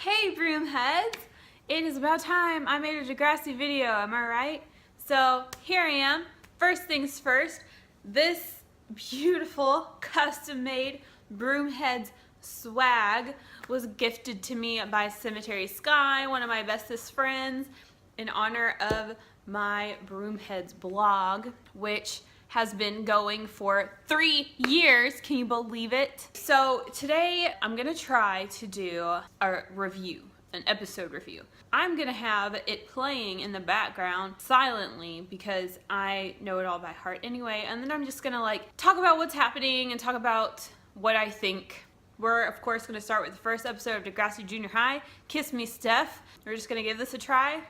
Hey broomheads! It is about time I made a Degrassi video, am I right? So here I am. First things first, this beautiful custom-made broomheadz swag was gifted to me by Cemetery Sky, one of my bestest friends, in honor of my broomheadz blog, which has been going for 3 years. Can you believe it? So today I'm gonna try to do a review, an episode review. I'm gonna have it playing in the background silently because I know it all by heart anyway, and then I'm just gonna like talk about what's happening and talk about what I think. We're of course gonna start with the first episode of Degrassi Junior High, Kiss Me Steph. We're just gonna give this a try,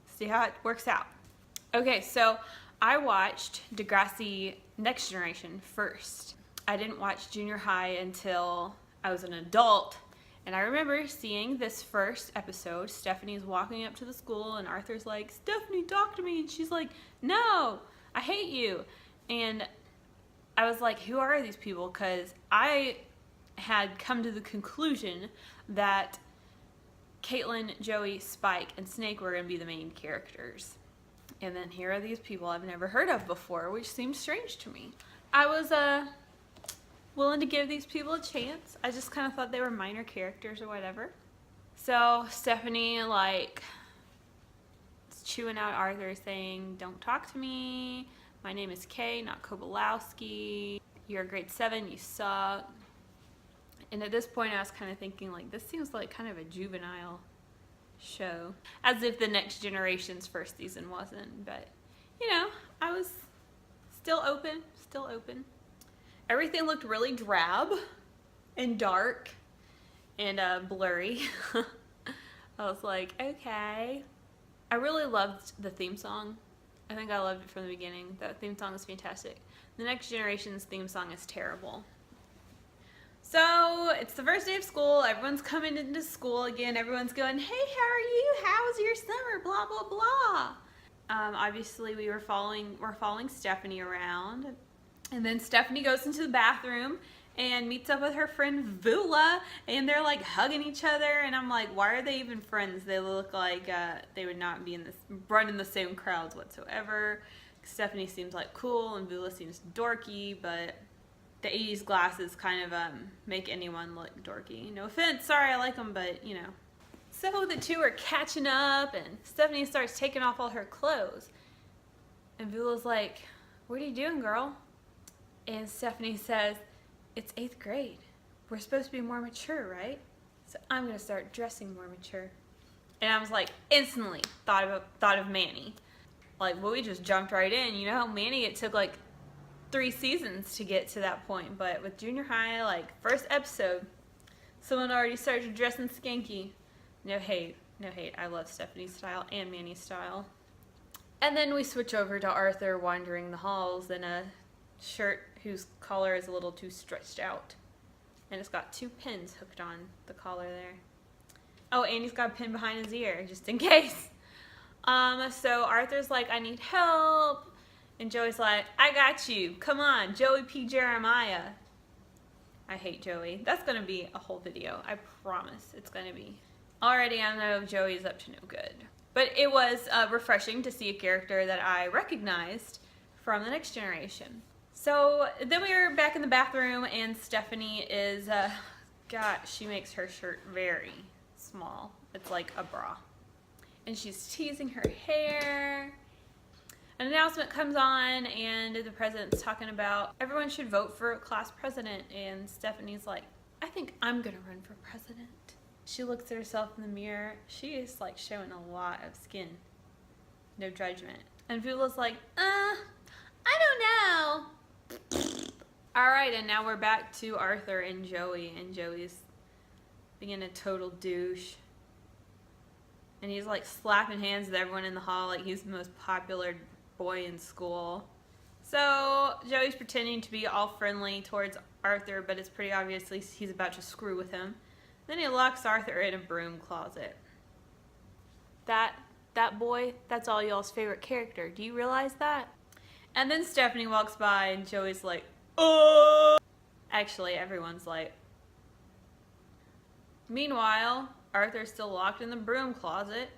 see how it works out. Okay, so I watched Degrassi Next Generation first. I didn't watch Junior High until I was an adult, and I remember seeing this first episode. Stephanie's walking up to the school and Arthur's like, "Stephanie, talk to me," and she's like, "No, I hate you." And I was like, who are these people? Because I had come to the conclusion that Caitlin, Joey, Spike, and Snake were going to be the main characters. And then here are these people I've never heard of before, which seems strange to me. I was willing to give these people a chance. I just kind of thought they were minor characters or whatever. So Stephanie like is chewing out Arthur saying, "Don't talk to me. My name is Kay, not Kobolowski. You're a grade 7, you suck." And at this point I was kind of thinking like, this seems like kind of a juvenile show, as if the Next Generation's first season wasn't, but you know, I was still open. Everything looked really drab and dark and blurry. I was like, okay. I really loved the theme song. I think I loved it from the beginning. The theme song is fantastic. The Next Generation's theme song is terrible. So it's the first day of school, everyone's coming into school again, everyone's going, "Hey, how are you? How was your summer? Blah, blah, blah." Obviously we're following Stephanie around, and then Stephanie goes into the bathroom and meets up with her friend Vula, and they're like hugging each other, and I'm like, why are they even friends? They look like they would not be running the same crowds whatsoever. Stephanie seems like cool and Vula seems dorky, but the 80s glasses kind of make anyone look dorky. No offense, sorry, I like them, but you know. So the two are catching up and Stephanie starts taking off all her clothes. And Vula's like, "What are you doing, girl?" And Stephanie says, "It's 8th grade. We're supposed to be more mature, right? So I'm gonna start dressing more mature." And I was like, instantly thought of Manny. Like, well, we just jumped right in. You know, Manny, it took like 3 seasons to get to that point, but with Junior High, like first episode, someone already started dressing skanky. No hate, I love Stephanie's style and Manny's style. And then we switch over to Arthur wandering the halls in a shirt whose collar is a little too stretched out, and it's got 2 pins hooked on the collar there. Oh, and he's got a pin behind his ear just in case. So Arthur's like, "I need help." And Joey's like, "I got you. Come on, Joey P. Jeremiah." I hate Joey. That's going to be a whole video. I promise it's going to be. Already I know Joey's up to no good. But it was refreshing to see a character that I recognized from the Next Generation. So then we were back in the bathroom and Stephanie is, she makes her shirt very small. It's like a bra. And she's teasing her hair. An announcement comes on and the president's talking about everyone should vote for class president, and Stephanie's like, "I think I'm gonna run for president." She looks at herself in the mirror. She is like showing a lot of skin. No judgment. And Vula's like, I don't know. Alright, and now we're back to Arthur and Joey, and Joey's being a total douche. And he's like slapping hands with everyone in the hall like he's the most popular boy in school. So Joey's pretending to be all friendly towards Arthur, but it's pretty obvious he's about to screw with him. Then he locks Arthur in a broom closet. That boy, that's all y'all's favorite character. Do you realize that? And then Stephanie walks by and Joey's like, "Oh!" Actually, everyone's like. Meanwhile, Arthur's still locked in the broom closet.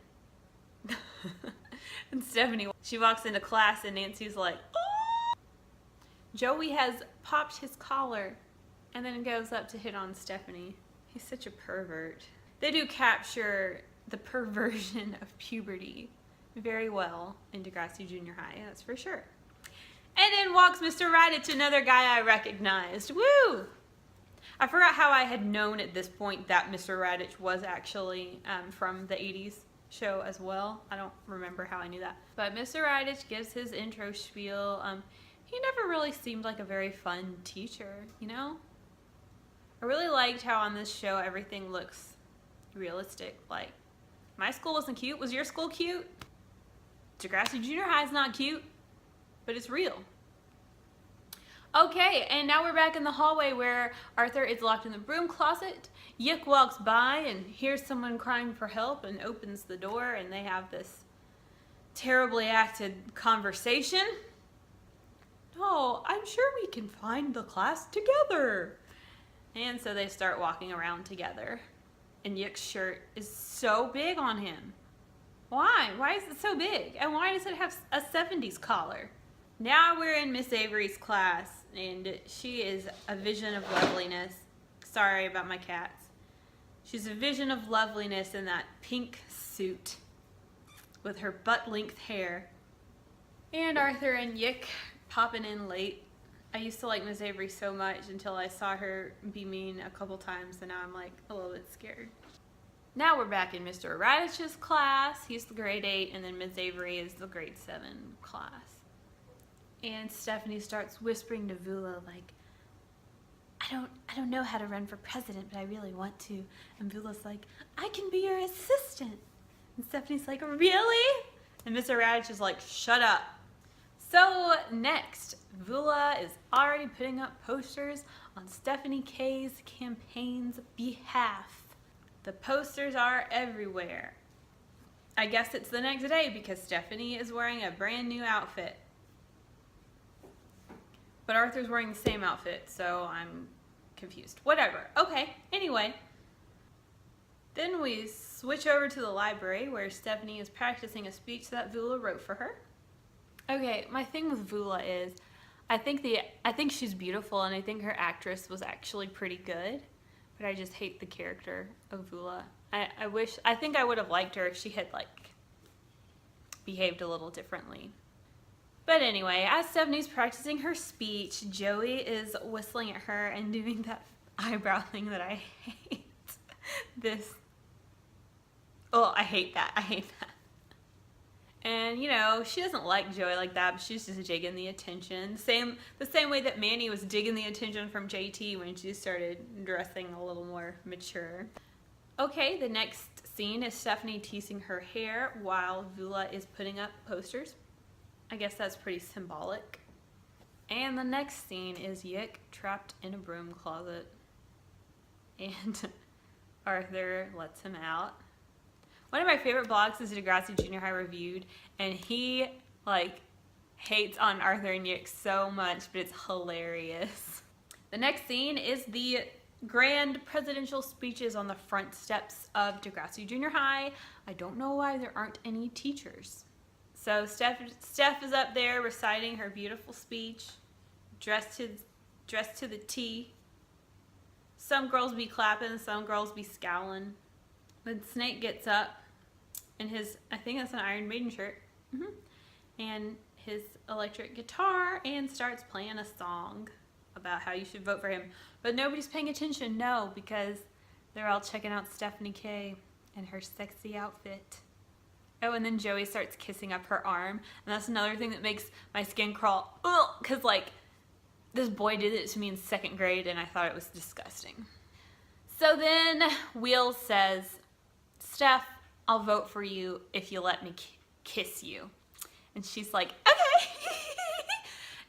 And Stephanie, she walks into class and Nancy's like, oh! Joey has popped his collar and then goes up to hit on Stephanie. He's such a pervert. They do capture the perversion of puberty very well in Degrassi Junior High, that's for sure. And in walks Mr. Raditch, another guy I recognized. Woo! I forgot how I had known at this point that Mr. Raditch was actually from the 80s show as well. I don't remember how I knew that. But Mr. Raditch gives his intro spiel. He never really seemed like a very fun teacher, you know? I really liked how on this show everything looks realistic. Like, my school wasn't cute. Was your school cute? Degrassi Junior High is not cute, but it's real. Okay, and now we're back in the hallway where Arthur is locked in the broom closet. Yik walks by and hears someone crying for help and opens the door, and they have this terribly acted conversation. Oh, I'm sure we can find the class together. And so they start walking around together. And Yik's shirt is so big on him. Why? Why is it so big? And why does it have a 70s collar? Now we're in Miss Avery's class, and she is a vision of loveliness. Sorry about my cats. She's a vision of loveliness in that pink suit with her butt-length hair. And Arthur and Yik popping in late. I used to like Miss Avery so much until I saw her be mean a couple times, and now I'm like a little bit scared. Now we're back in Mr. Raditch's class. He's the grade 8, and then Miss Avery is the grade 7 class. And Stephanie starts whispering to Vula, like, I don't know how to run for president, but I really want to. And Vula's like, I can be your assistant. And Stephanie's like, really? And Mr. Raditch is like, shut up. So next, Vula is already putting up posters on Stephanie K's campaign's behalf. The posters are everywhere. I guess it's the next day because Stephanie is wearing a brand new outfit. But Arthur's wearing the same outfit, so I'm confused. Whatever. Okay, anyway. Then we switch over to the library where Stephanie is practicing a speech that Vula wrote for her. Okay, my thing with Vula is I think she's beautiful, and I think her actress was actually pretty good, but I just hate the character of Vula. I think I would have liked her if she had like behaved a little differently. But anyway, as Stephanie's practicing her speech, Joey is whistling at her and doing that eyebrow thing that I hate. I hate that. I hate that. And, you know, she doesn't like Joey like that, but she's just digging the attention. The same way that Manny was digging the attention from JT when she started dressing a little more mature. Okay, the next scene is Stephanie teasing her hair while Vula is putting up posters. I guess that's pretty symbolic. And the next scene is Yik trapped in a broom closet. And Arthur lets him out. One of my favorite blogs is Degrassi Junior High Reviewed, and he like hates on Arthur and Yik so much, but it's hilarious. The next scene is the grand presidential speeches on the front steps of Degrassi Junior High. I don't know why there aren't any teachers. So Steph is up there reciting her beautiful speech, dressed to the T. Some girls be clapping, some girls be scowling. Then Snake gets up in his, I think that's an Iron Maiden shirt, and his electric guitar, and starts playing a song about how you should vote for him. But nobody's paying attention, no, because they're all checking out Stephanie K and her sexy outfit. Oh, and then Joey starts kissing up her arm, and that's another thing that makes my skin crawl, because like, this boy did it to me in 2nd grade, and I thought it was disgusting. So then Will says, Steph, I'll vote for you if you let me kiss you. And she's like, okay.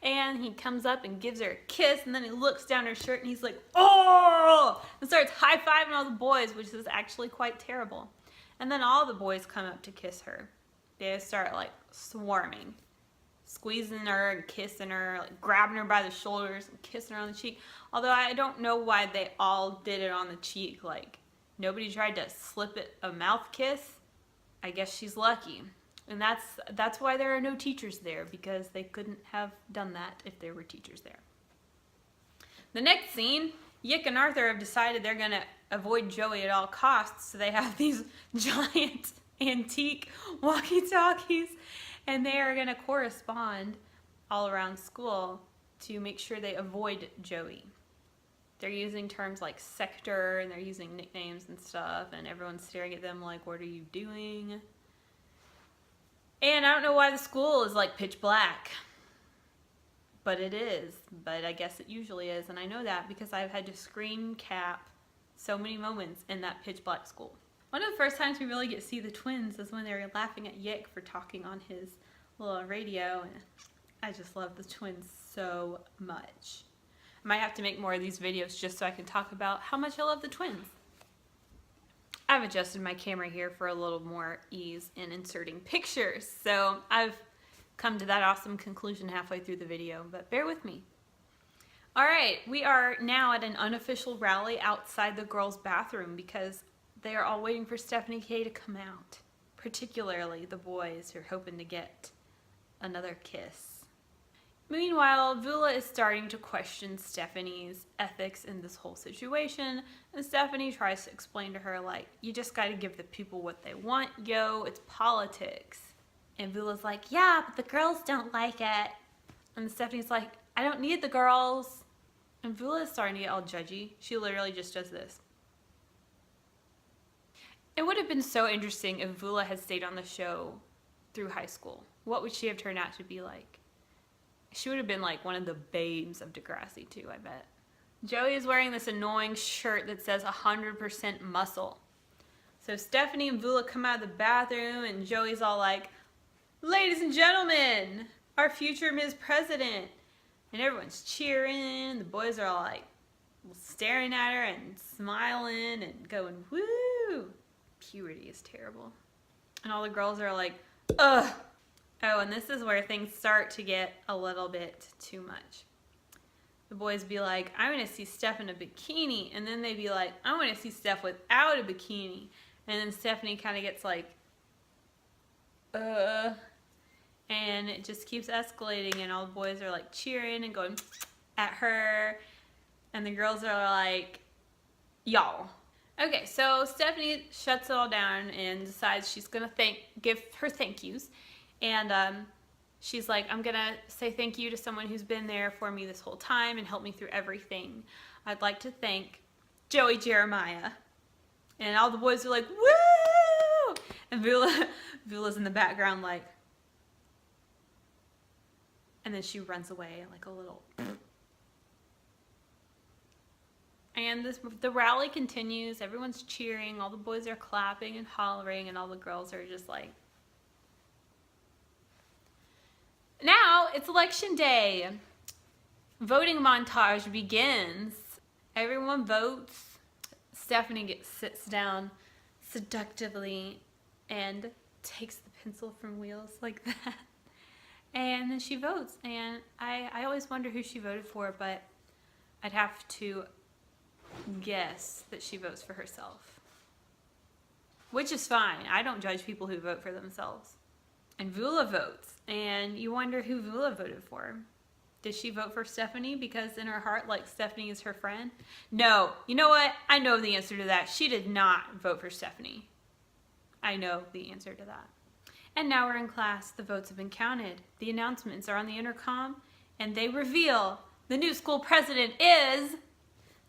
And he comes up and gives her a kiss, and then he looks down her shirt and he's like, oh, and starts high-fiving all the boys, which is actually quite terrible. And then all the boys come up to kiss her. They start like swarming, squeezing her and kissing her, like grabbing her by the shoulders and kissing her on the cheek. Although I don't know why they all did it on the cheek. Like, Nobody tried to slip it a mouth kiss. I guess she's lucky. And that's why there are no teachers there, because they couldn't have done that if there were teachers there. The next scene, Yick and Arthur have decided they're going to avoid Joey at all costs, so they have these giant antique walkie-talkies, and they are going to correspond all around school to make sure they avoid Joey. They're using terms like sector, and they're using nicknames and stuff, and everyone's staring at them like, what are you doing? And I don't know why the school is like pitch black, but it is. But I guess it usually is, and I know that because I've had to screen cap so many moments in that pitch black school. One of the first times we really get to see the twins is when they were laughing at Yick for talking on his little radio, and I just love the twins so much. I might have to make more of these videos just so I can talk about how much I love the twins. I've adjusted my camera here for a little more ease in inserting pictures, so I've come to that awesome conclusion halfway through the video, but bear with me. Alright, we are now at an unofficial rally outside the girls' bathroom because they are all waiting for Stephanie K to come out, particularly the boys who are hoping to get another kiss. Meanwhile, Vula is starting to question Stephanie's ethics in this whole situation, and Stephanie tries to explain to her, like, you just gotta give the people what they want, yo, it's politics. And Vula's like, yeah, but the girls don't like it. And Stephanie's like, I don't need the girls. And Vula is starting to get all judgy. She literally just does this. It would have been so interesting if Vula had stayed on the show through high school. What would she have turned out to be like? She would have been like one of the babes of Degrassi too, I bet. Joey is wearing this annoying shirt that says 100% muscle. So Stephanie and Vula come out of the bathroom and Joey's all like, ladies and gentlemen, our future Ms. President. And everyone's cheering. The boys are all like staring at her and smiling and going, woo. Puberty is terrible. And all the girls are like, ugh. Oh, and this is where things start to get a little bit too much. The boys be like, I want to see Steph in a bikini. And then they be like, I want to see Steph without a bikini. And then Stephanie kind of gets like, and it just keeps escalating. And all the boys are like cheering and going at her. And the girls are like, y'all. Okay, so Stephanie shuts it all down and decides she's going to give her thank yous. And she's like, I'm going to say thank you to someone who's been there for me this whole time and helped me through everything. I'd like to thank Joey Jeremiah. And all the boys are like, woo! And Vula's in the background like, and then she runs away like a little. And the rally continues. Everyone's cheering. All the boys are clapping and hollering, and all the girls are just like. Now it's election day. Voting montage begins. Everyone votes. Stephanie sits down seductively and takes the pencil from Wheels like that. And then she votes. And I always wonder who she voted for, but I'd have to guess that she votes for herself. Which is fine. I don't judge people who vote for themselves. And Vula votes. And you wonder who Vula voted for. Did she vote for Stephanie because in her heart, like, Stephanie is her friend? No. You know what? I know the answer to that. She did not vote for Stephanie. I know the answer to that. And now we're in class. The votes have been counted. The announcements are on the intercom. And they reveal the new school president is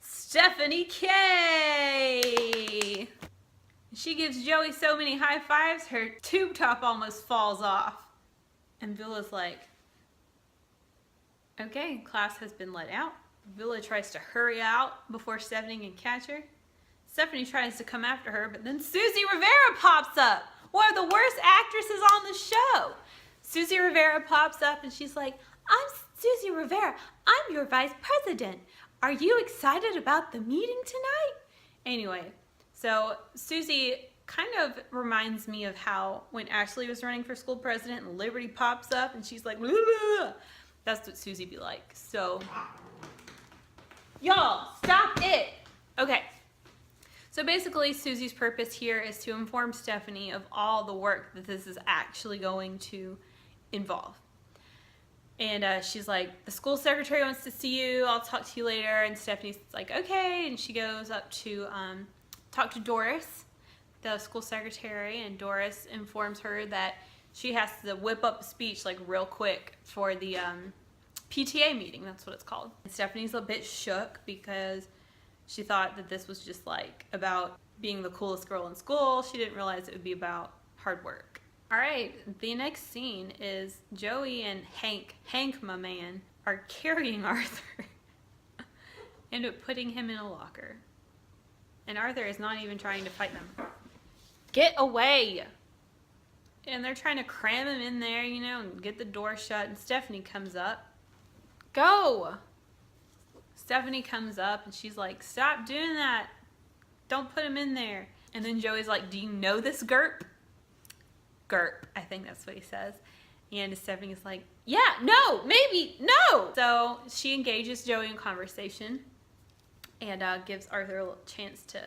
Stephanie K. She gives Joey so many high fives, her tube top almost falls off. And Vula's like, okay, class has been let out. Vula tries to hurry out before Stephanie can catch her. Stephanie tries to come after her, but then Susie Rivera pops up. One of the worst actresses on the show. Susie Rivera pops up and she's like, I'm Susie Rivera. I'm your vice president. Are you excited about the meeting tonight? Anyway, so Susie kind of reminds me of how when Ashley was running for school president and Liberty pops up and she's like, blah. That's what Susie be like. So, y'all, stop it. Okay. So So basically, Susie's purpose here is to inform Stephanie of all the work that this is actually going to involve. And she's like, the school secretary wants to see you. I'll talk to you later. And Stephanie's like, okay. And she goes up to talk to Doris, the school secretary. And Doris informs her that she has to whip up a speech like real quick for the PTA meeting. That's what it's called. And Stephanie's a bit shook because she thought that this was just like about being the coolest girl in school. She didn't realize it would be about hard work. All right, the next scene is Joey and Hank, my man, are carrying Arthur and putting him in a locker. And Arthur is not even trying to fight them. Get away! And they're trying to cram him in there, you know, and get the door shut. And Stephanie comes up. Go! Stephanie comes up and she's like, stop doing that. Don't put him in there. And then Joey's like, do you know this GURP? GURP, I think that's what he says. And Stephanie's like, yeah, no, maybe, no. So she engages Joey in conversation and gives Arthur a little chance to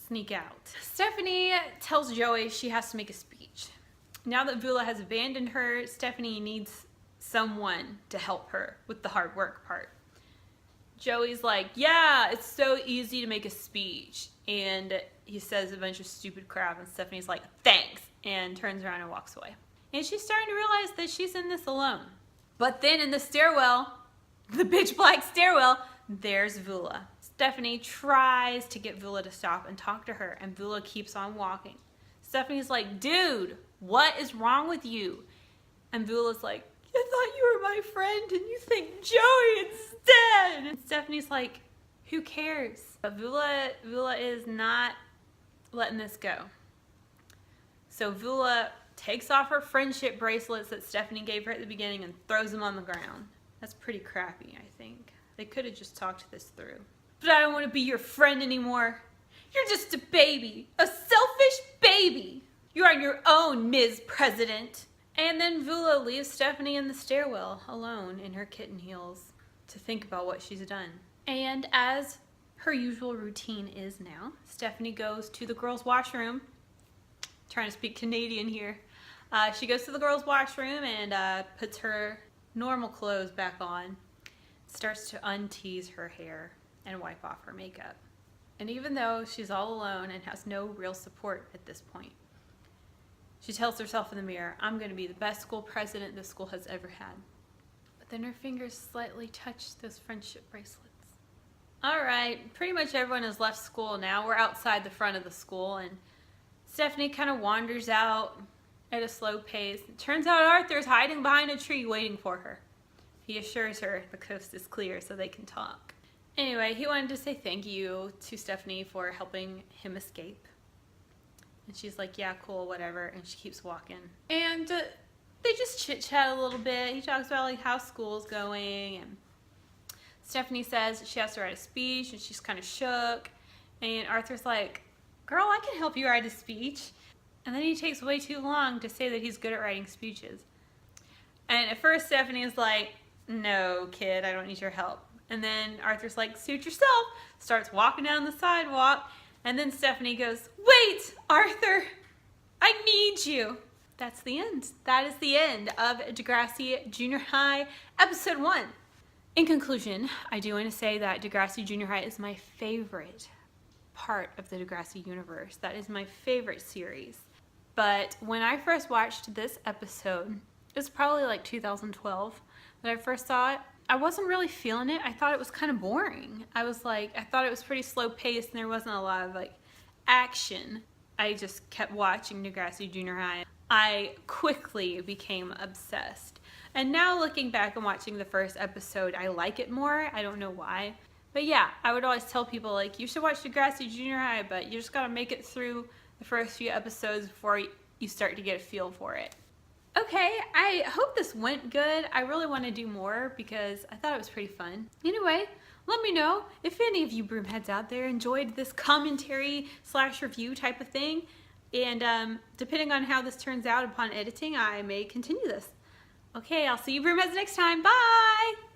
sneak out. Stephanie tells Joey she has to make a speech. Now that Vula has abandoned her, Stephanie needs someone to help her with the hard work part. Joey's like, yeah, it's so easy to make a speech. And he says a bunch of stupid crap and Stephanie's like, thanks, and turns around and walks away. And she's starting to realize that she's in this alone. But then in the stairwell, the pitch black stairwell, there's Vula. Stephanie tries to get Vula to stop and talk to her, and Vula keeps on walking. Stephanie's like, dude, what is wrong with you? And Vula's like, I thought you were my friend and you think Joey instead. And Stephanie's like, who cares? But Vula is not letting this go. So Vula takes off her friendship bracelets that Stephanie gave her at the beginning and throws them on the ground. That's pretty crappy, I think. They could have just talked this through. But I don't want to be your friend anymore. You're just a baby, a selfish baby. You're on your own, Ms. President. And then Vula leaves Stephanie in the stairwell alone in her kitten heels to think about what she's done. And as her usual routine is now, Stephanie goes to the girls' washroom. Trying to speak Canadian here. She goes to the girls' washroom and puts her normal clothes back on. Starts to untease her hair and wipe off her makeup. And even though she's all alone and has no real support at this point, she tells herself in the mirror, I'm going to be the best school president this school has ever had. But then her fingers slightly touch those friendship bracelets. Alright, pretty much everyone has left school now. We're outside the front of the school and Stephanie kind of wanders out at a slow pace. It turns out Arthur's hiding behind a tree waiting for her. He assures her the coast is clear so they can talk. Anyway, he wanted to say thank you to Stephanie for helping him escape. And she's like, yeah, cool, whatever. And she keeps walking. And they just chit-chat a little bit. He talks about like how school's going. And Stephanie says she has to write a speech and she's kind of shook. And Arthur's like, girl, I can help you write a speech. And then he takes way too long to say that he's good at writing speeches. And at first Stephanie is like, no, kid, I don't need your help. And then Arthur's like, suit yourself. Starts walking down the sidewalk. And then Stephanie goes, wait, Arthur, I need you. That's the end. That is the end of Degrassi Junior High Episode 1. In conclusion, I do want to say that Degrassi Junior High is my favorite part of the Degrassi universe. That is my favorite series. But when I first watched this episode, it was probably like 2012 that I first saw it. I wasn't really feeling it. I thought it was kind of boring. I thought it was pretty slow paced and there wasn't a lot of like action. I just kept watching Degrassi Junior High. I quickly became obsessed. And now looking back and watching the first episode, I like it more. I don't know why. But yeah, I would always tell people like, you should watch Degrassi Junior High, but you just gotta make it through the first few episodes before you start to get a feel for it. Okay, I hope this went good. I really want to do more because I thought it was pretty fun. Anyway, let me know if any of you broomheads out there enjoyed this commentary / review type of thing. And depending on how this turns out upon editing, I may continue this. Okay, I'll see you broomheads next time. Bye!